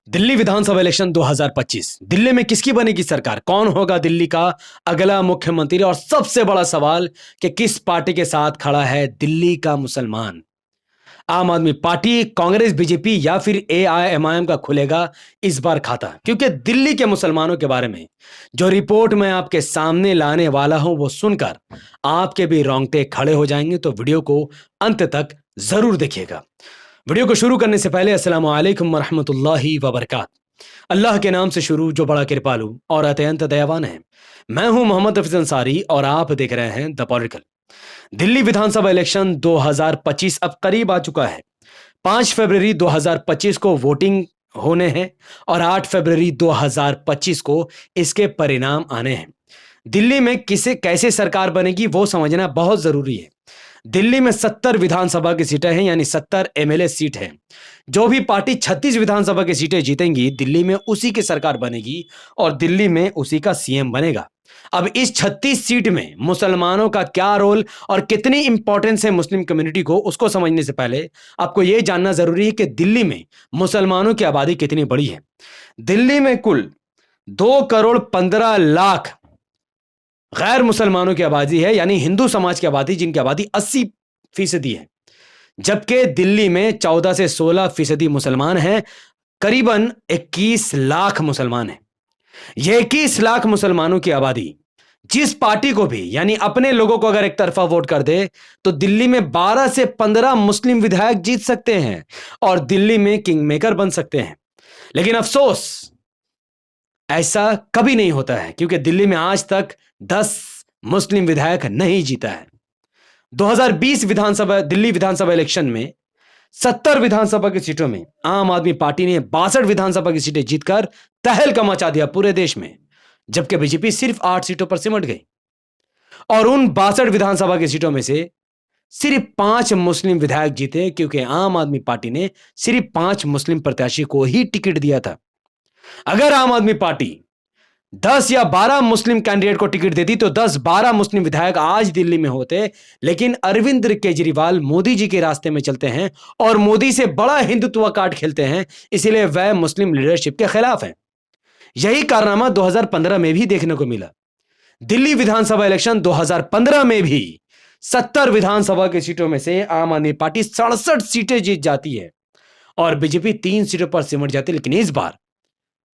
दिल्ली विधानसभा election 2025। Delhi में किसकी बनेगी सरकार? कौन होगा दिल्ली का अगला मुख्यमंत्री? और सबसे बड़ा सवाल कि किस पार्टी के साथ खड़ा है दिल्ली का मुसलमान? आम आदमी पार्टी, कांग्रेस, बीजेपी या फिर एआईएमआईएम का खुलेगा इस बार खाता? क्योंकि दिल्ली के मुसलमानों के बारे में जो रिपोर्ट मैं आपके सामने लाने वाला हूं वो सुनकर आपके भी रोंगटे खड़े हो जाएंगे, तो वीडियो को अंत तक जरूर देखिएगा। वीडियो को शुरू करने से पहले अस्सलामु अलैकुम वरहमतुल्लाहि वबरकात। अल्लाह के नाम से शुरू जो बड़ा कृपालु और अत्यंत दयावान है। मैं हूं मोहम्मद हफीज अंसारी और आप देख रहे हैं the political. Delhi Vidhan Sabha election 2025 अब करीब आ चुका है। 5 फरवरी 2025 को वोटिंग होने हैं और 8 फरवरी 2025 को इसके परिणाम आने हैं। दिल्ली में किसे कैसे सरकार बनेगी वो समझना बहुत जरूरी है। दिल्ली में 70 विधानसभा की सीटें हैं, यानी 70 एमएलए सीट है। जो भी पार्टी 36 विधानसभा की सीटें जीतेंगी दिल्ली में उसी की सरकार बनेगी और दिल्ली में उसी का सीएम बनेगा। अब इस 36 सीट में मुसलमानों का क्या रोल और कितनी इंपॉर्टेंस है मुस्लिम कम्युनिटी को, उसको समझने से पहले आपको यह जानना जरूरी है कि दिल्ली में मुसलमानों की आबादी कितनी बड़ी है। दिल्ली में कुल 2,15,00,000 गैर मुसलमानों की आबादी है, यानी हिंदू समाज की आबादी, जिनकी आबादी 80% है। जबकि दिल्ली में 14 से 16% मुसलमान हैं। करीबन 21 लाख मुसलमान हैं। ये 21 लाख मुसलमानों की आबादी जिस पार्टी को भी, यानी अपने लोगों को अगर एक तरफा वोट कर दे तो दिल्ली में 12 से 15 मुस्लिम विधायक जीत सकते हैं और दिल्ली में किंग मेकर बन सकते हैं। लेकिन अफसोस ऐसा कभी नहीं होता है, क्योंकि दिल्ली में आज तक 10 मुस्लिम विधायक नहीं जीता है। 2020 दिल्ली विधानसभा इलेक्शन में 70 विधानसभा की सीटों में आम आदमी पार्टी ने 62 विधानसभा की सीटें जीतकर तहलका मचा दिया पूरे देश में, जबकि बीजेपी सिर्फ 8 सीटों पर सिमट गई। और उन 62 विधानसभा की सीटों में से सिर्फ 5 मुस्लिम विधायक जीते, क्योंकि आम आदमी पार्टी ने सिर्फ 5 मुस्लिम प्रत्याशी को ही टिकट दिया था। अगर आम आदमी पार्टी 10 या 12 मुस्लिम कैंडिडेट को टिकट देती तो 10-12 मुस्लिम विधायक आज दिल्ली में होते। लेकिन अरविंद केजरीवाल मोदी जी के रास्ते में चलते हैं और मोदी से बड़ा हिंदुत्व कार्ड खेलते हैं, इसलिए वह मुस्लिम लीडरशिप के खिलाफ हैं। यही कारनामा 2015 में भी देखने को मिला। दिल्ली विधानसभा इलेक्शन 2015 में भी 70 विधानसभा की सीटों में से आम आदमी पार्टी 67 सीटें जीत जाती है और बीजेपी 3 सीटों पर सिमट जाती है। लेकिन इस बार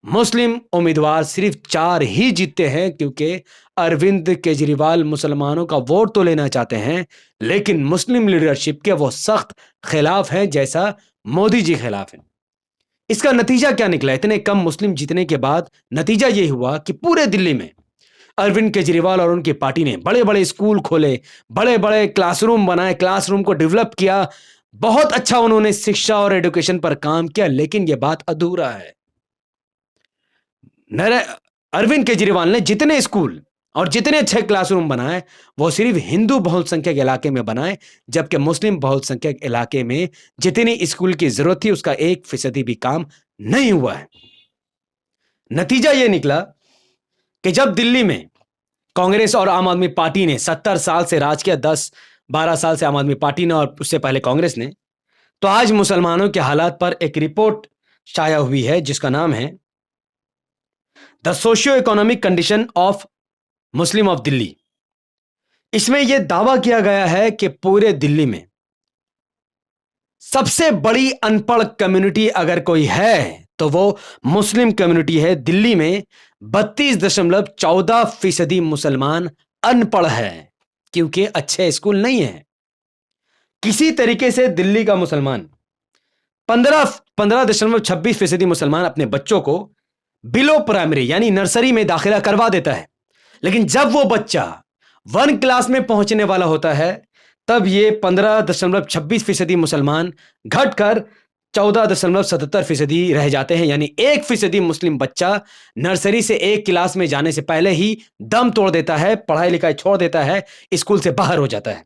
मुस्लिम उम्मीदवार सिर्फ 4 ही जीतते हैं, क्योंकि अरविंद केजरीवाल मुसलमानों का वोट तो लेना चाहते हैं लेकिन मुस्लिम लीडरशिप के वो सख्त खिलाफ हैं, जैसा मोदी जी खिलाफ हैं। इसका नतीजा क्या निकला? इतने कम मुस्लिम जीतने के बाद नतीजा यह हुआ कि पूरे दिल्ली में अरविंद केजरीवाल और उनकी पार्टी ने बड़े बड़े स्कूल खोले, बड़े बड़े क्लासरूम बनाए, क्लासरूम को डेवलप किया। बहुत अच्छा उन्होंने शिक्षा और एजुकेशन पर काम किया, लेकिन यह बात अधूरा है। अरविंद केजरीवाल ने जितने स्कूल और जितने अच्छे क्लासरूम बनाए वो सिर्फ हिंदू बहुसंख्यक इलाके में बनाए, जबकि मुस्लिम बहुसंख्यक इलाके में जितनी स्कूल की जरूरत थी उसका 1% भी काम नहीं हुआ है। नतीजा यह निकला कि जब दिल्ली में कांग्रेस और आम आदमी पार्टी ने 70 साल से राज किया, 10-12 साल से आम आदमी पार्टी ने और उससे पहले कांग्रेस ने, तो आज मुसलमानों के हालात पर एक रिपोर्ट शाया हुई है जिसका नाम है the socio economic condition of Muslim of Delhi. इसमें यह दावा किया गया है कि पूरे दिल्ली में सबसे बड़ी अनपढ़ कम्युनिटी अगर कोई है तो वो मुस्लिम कम्युनिटी है। दिल्ली में 32.14% मुसलमान अनपढ़ है, क्योंकि अच्छे स्कूल नहीं है। किसी तरीके से दिल्ली का मुसलमान 15.26% मुसलमान अपने बच्चों को बिलो प्राइमरी यानी नर्सरी में दाखिला करवा देता है, लेकिन जब वो बच्चा 1 क्लास में पहुंचने वाला होता है तब ये 15.26% मुसलमान घटकर 14.77% रह जाते हैं, यानी 1% मुस्लिम बच्चा नर्सरी से 1 क्लास में जाने से पहले ही दम तोड़ देता है, पढ़ाई लिखाई छोड़ देता है, स्कूल से बाहर हो जाता है।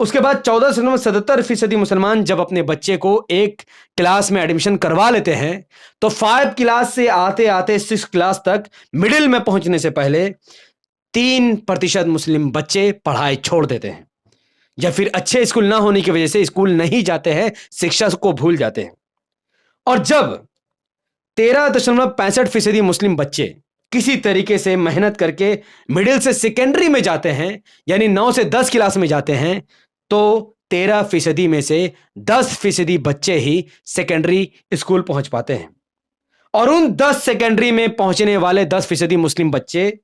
उसके बाद 14.77% मुसलमान जब अपने बच्चे को 1 क्लास में एडमिशन करवा लेते हैं तो 5 क्लास से आते आते 6 क्लास तक मिडिल में पहुंचने से पहले 3% मुस्लिम बच्चे पढ़ाई छोड़ देते हैं, या फिर अच्छे स्कूल ना होने की वजह से स्कूल नहीं जाते हैं, शिक्षा को भूल जाते हैं। और जब 13.65% मुस्लिम बच्चे किसी तरीके से मेहनत करके मिडिल से सेकेंडरी में जाते हैं, यानी 9 से 10 क्लास में जाते हैं, तो 13% में से 10% बच्चे ही सेकेंडरी स्कूल पहुंच पाते हैं। और उन 10 सेकेंडरी में पहुंचने वाले 10% मुस्लिम बच्चे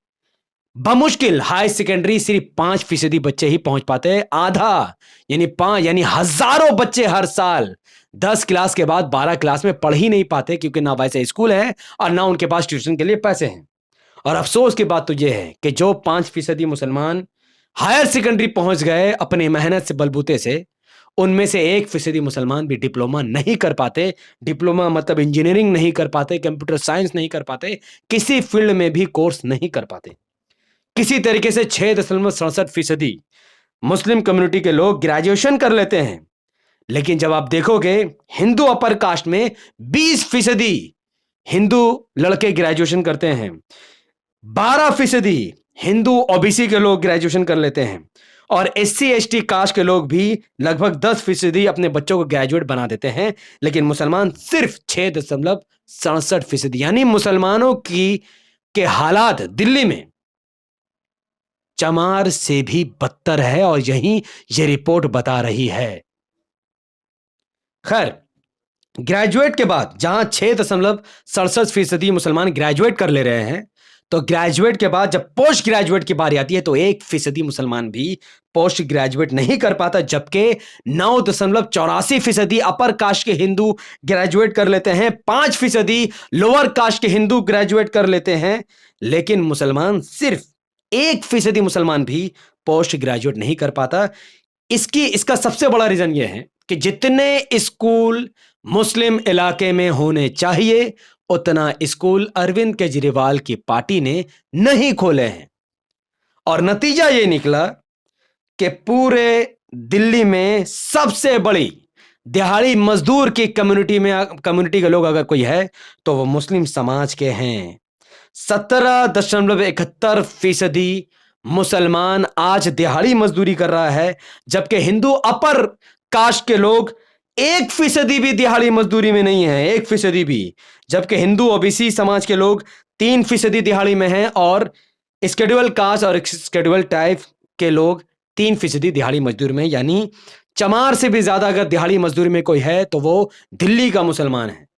बमुश्किल हाई सेकेंडरी सिर्फ 5% बच्चे ही पहुंच पाते हैं। आधा यानी हजारों बच्चे हर साल 10 क्लास के बाद 12 क्लास में पढ़ ही नहीं पाते, क्योंकि ना वैसे स्कूल है और ना उनके पास ट्यूशन के लिए पैसे हैं। और अफसोस की बात तो यह है कि जो 5% मुसलमान हायर सेकेंडरी पहुंच गए अपनी मेहनत से बलबूते से, उनमें से 1% मुसलमान भी डिप्लोमा नहीं कर पाते। डिप्लोमा मतलब इंजीनियरिंग नहीं कर पाते, कंप्यूटर साइंस नहीं कर पाते, किसी फील्ड में भी कोर्स नहीं कर पाते। किसी तरीके से 6.67% मुस्लिम कम्युनिटी के लोग ग्रेजुएशन कर लेते हैं, लेकिन जब आप देखोगे हिंदू अपर कास्ट में 20% हिंदू लड़के ग्रेजुएशन करते हैं, 12% हिंदू ओबीसी के लोग ग्रेजुएशन कर लेते हैं, और एससी एसटी कास्ट के लोग भी लगभग 10% अपने बच्चों को ग्रेजुएट बना देते हैं, लेकिन मुसलमान सिर्फ 6.67%। यानी मुसलमानों के हालात दिल्ली में चमार से भी बदतर है, और यही ये रिपोर्ट बता रही है। खैर, ग्रेजुएट के बाद जहां 6.67% मुसलमान ग्रेजुएट कर ले रहे हैं, तो ग्रेजुएट के बाद जब पोस्ट ग्रेजुएट की बारी आती है तो 1% मुसलमान भी पोस्ट ग्रेजुएट नहीं कर पाता, जबकि 9.84% अपर कास्ट के हिंदू ग्रेजुएट कर लेते हैं, 5% लोअर कास्ट के हिंदू ग्रेजुएट कर लेते हैं, लेकिन मुसलमान सिर्फ 1% मुसलमान भी पोस्ट ग्रेजुएट नहीं कर पाता। इसका सबसे बड़ा रीजन यह है कि जितने स्कूल मुस्लिम इलाके में होने चाहिए, उतना स्कूल अरविंद केजरीवाल की पार्टी ने नहीं खोले हैं। और नतीजा यह निकला कि पूरे दिल्ली में सबसे बड़ी दिहाड़ी मजदूर की कम्युनिटी के लोग अगर कोई है तो वो मुस्लिम समाज के हैं। 17.71% मुसलमान आज दिहाड़ी मजदूरी कर रहा है, जबकि हिंदू अपर कास्ट के लोग 1% भी दिहाड़ी मजदूरी में नहीं है, 1% भी। जबकि हिंदू ओबीसी समाज के लोग 3% दिहाड़ी में हैं, और स्केड्यूल कास्ट और स्केड्यूल टाइप के लोग 3% दिहाड़ी मजदूरी में। यानी चमार से भी ज्यादा अगर दिहाड़ी मजदूरी में कोई है तो वो दिल्ली का मुसलमान है।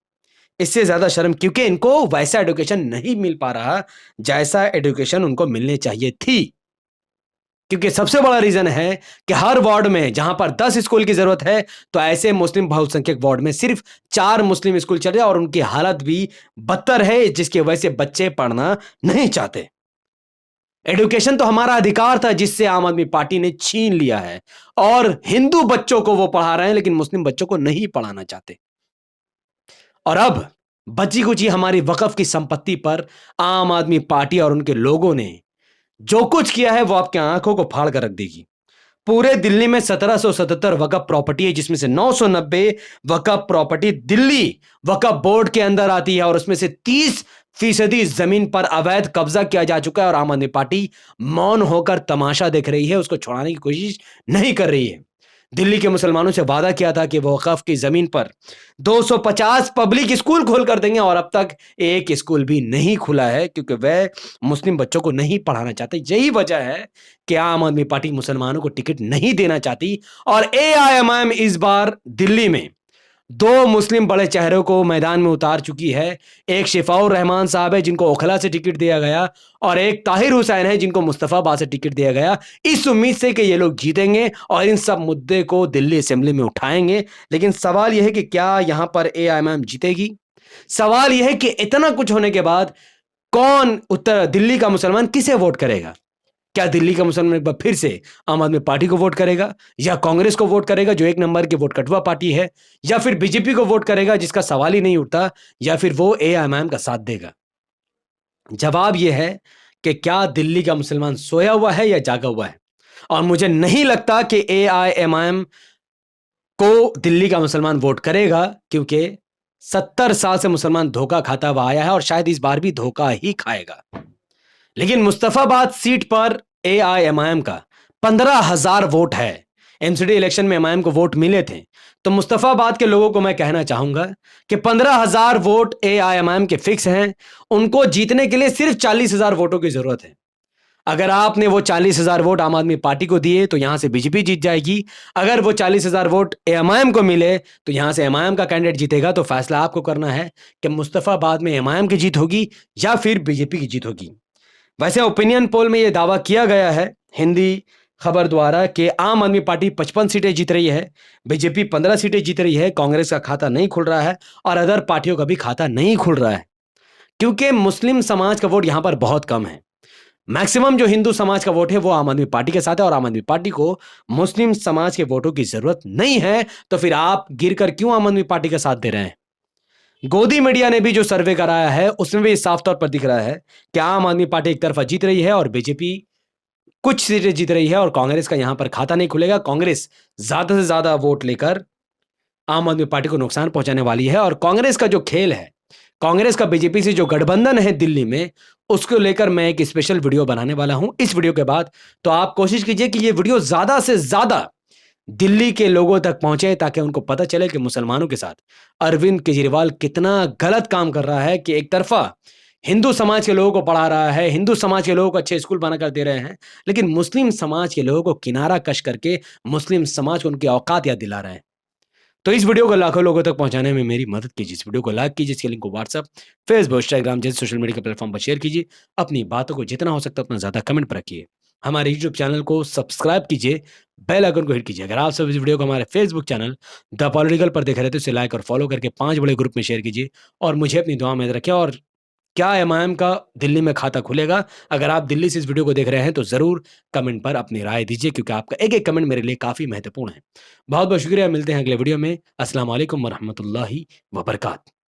इससे ज्यादा शर्म, क्योंकि इनको वैसा एजुकेशन नहीं मिल पा रहा जैसा एजुकेशन उनको मिलने चाहिए थी। क्योंकि सबसे बड़ा रीजन है कि हर वार्ड में जहां पर 10 स्कूल की जरूरत है, तो ऐसे मुस्लिम बहुसंख्यक वार्ड में सिर्फ 4 मुस्लिम स्कूल चल रहे हैं, और उनकी हालत भी बदतर है, जिसकी वजह से बच्चे पढ़ना नहीं चाहते। एजुकेशन तो हमारा अधिकार था, जिससे आम आदमी पार्टी ने छीन लिया है, और हिंदू बच्चों को वो पढ़ा रहे हैं, लेकिन मुस्लिम बच्चों को नहीं पढ़ाना चाहते। और अब बची कुची हमारी वक्फ की संपत्ति पर आम आदमी पार्टी और उनके लोगों ने जो कुछ किया है वो आपकी आंखों को फाड़ कर रख देगी। पूरे दिल्ली में 1777 वक्फ प्रॉपर्टी है, जिसमें से 990 वक्फ प्रॉपर्टी दिल्ली वक्फ बोर्ड के अंदर आती है, और उसमें से 30% जमीन पर अवैध कब्जा किया जा चुका है, और आम आदमी पार्टी मौन होकर तमाशा देख रही है, उसको छुड़ाने की कोशिश नहीं कर रही है। दिल्ली के मुसलमानों से वादा किया था कि वो वक्फ की जमीन पर 250 पब्लिक स्कूल खोल कर देंगे, और अब तक एक स्कूल भी नहीं खुला है, क्योंकि वह मुस्लिम बच्चों को नहीं पढ़ाना चाहते। यही वजह है कि आम आदमी पार्टी मुसलमानों को टिकट नहीं देना चाहती, और एआईएमआईएम इस बार दिल्ली में 2 मुस्लिम बड़े चेहरों को मैदान में उतार चुकी है। एक शिफाउर रहमान साहब है, जिनको ओखला से टिकट दिया गया, और एक ताहिर हुसैन है, जिनको मुस्तफाबाद से टिकट दिया गया, इस उम्मीद से कि ये लोग जीतेंगे और इन सब मुद्दे को दिल्ली असेंबली में उठाएंगे। लेकिन सवाल यह है कि क्या यहां पर एआईएमआईएम जीतेगी? सवाल यह है कि इतना कुछ होने के बाद कौन उत्तर दिल्ली का मुसलमान किसे वोट करेगा? क्या दिल्ली का मुसलमान एक बार फिर से आम आदमी पार्टी को वोट करेगा, या कांग्रेस को वोट करेगा जो 1 नंबर की वोट कटवा पार्टी है, या फिर बीजेपी को वोट करेगा जिसका सवाल ही नहीं उठता, या फिर वो एआईएमआईएम का साथ देगा? जवाब यह है कि क्या दिल्ली का मुसलमान सोया हुआ है या जागा हुआ है। और मुझे नहीं लगता कि एआईएमआईएम को दिल्ली का मुसलमान वोट करेगा, क्योंकि 70 साल से मुसलमान धोखा खाता हुआ आया है, और शायद इस बार भी धोखा ही खाएगा। लेकिन मुस्तफाबाद सीट पर एआईएमआईएम का 15,000 वोट है, एमसीडी इलेक्शन में एमआईएम को वोट मिले थे, तो मुस्तफाबाद के लोगों को मैं कहना चाहूंगा कि 15,000 वोट एआईएमआईएम के फिक्स हैं। उनको जीतने के लिए सिर्फ 40,000 वोटों की जरूरत है। अगर आपने वो 40,000 वोट आम आदमी पार्टी को दिए तो यहां से बीजेपी जीत जाएगी। अगर वो 40,000 वोट एमआईएम को मिले तो यहां से एमआईएम का कैंडिडेट जीतेगा। तो फैसला आपको करना है कि मुस्तफाबाद में एमआईएम की जीत होगी या फिर बीजेपी की जीत होगी। वैसे ओपिनियन पोल में यह दावा किया गया है हिंदी खबर द्वारा कि आम आदमी पार्टी 55 सीटें जीत रही है, बीजेपी 15 सीटें जीत रही है, कांग्रेस का खाता नहीं खुल रहा है और अदर पार्टियों का भी खाता नहीं खुल रहा है, क्योंकि मुस्लिम समाज का वोट यहां पर बहुत कम है। मैक्सिमम जो हिंदू समाज का वोट है वो आम आदमी पार्टी के साथ है और आम आदमी पार्टी को मुस्लिम समाज के वोटों की जरूरत नहीं है। तो फिर आप गिरकर क्यों आम आदमी पार्टी का साथ दे रहे हैं? गोदी मीडिया ने भी जो सर्वे कराया है उसमें भी साफ तौर पर दिख रहा है कि आम आदमी पार्टी एक तरफा जीत रही है और बीजेपी कुछ सीटें जीत रही है और कांग्रेस का यहां पर खाता नहीं खुलेगा। कांग्रेस ज्यादा से ज्यादा वोट लेकर आम आदमी पार्टी को नुकसान पहुंचाने वाली है। और कांग्रेस का जो खेल है, कांग्रेस का बीजेपी से जो गठबंधन है दिल्ली में, उसको लेकर मैं एक स्पेशल वीडियो बनाने वाला हूं इस वीडियो के बाद। तो आप कोशिश कीजिए कि ये वीडियो ज्यादा से ज्यादा दिल्ली के लोगों तक पहुंचे ताकि उनको पता चले कि मुसलमानों के साथ अरविंद केजरीवाल कितना गलत काम कर रहा है कि एक तरफा हिंदू समाज के लोगों को पढ़ा रहा है, हिंदू समाज के लोगों को अच्छे स्कूल बनाकर दे रहे हैं, लेकिन मुस्लिम समाज के लोगों को किनारा कश करके मुस्लिम समाज को उनकी औकात याद दिला रहे हैं। तो इस वीडियो को लाखों लोगों तक पहुंचाने में मेरी मदद कीजिए। इस वीडियो को लाइक कीजिए, इसके लिंक को व्हाट्सएप, फेसबुक, इंस्टाग्राम जैसे सोशल मीडिया के प्लेटफॉर्म पर शेयर कीजिए। अपनी बातों को जितना हो सकता है उतना ज्यादा कमेंट पर रखिए। हमारे यूट्यूब चैनल को सब्सक्राइब कीजिए, बेल आइकन को हिट कीजिए। अगर आप सब इस वीडियो को हमारे फेसबुक चैनल द पॉलिटिकल पर देख रहे हैं तो इसे लाइक और फॉलो करके 5 बड़े ग्रुप में शेयर कीजिए और मुझे अपनी दुआ में रखें। और क्या एमआईएम का दिल्ली में खाता खुलेगा? अगर आप दिल्ली से इस वीडियो को देख रहे हैं तो जरूर कमेंट पर अपनी राय दीजिए, क्योंकि आपका एक एक कमेंट मेरे लिए काफी महत्वपूर्ण है। बहुत बहुत शुक्रिया, मिलते हैं अगले वीडियो में। अस्सलाम वालेकुम वरहमतुल्लाहि वबरकात।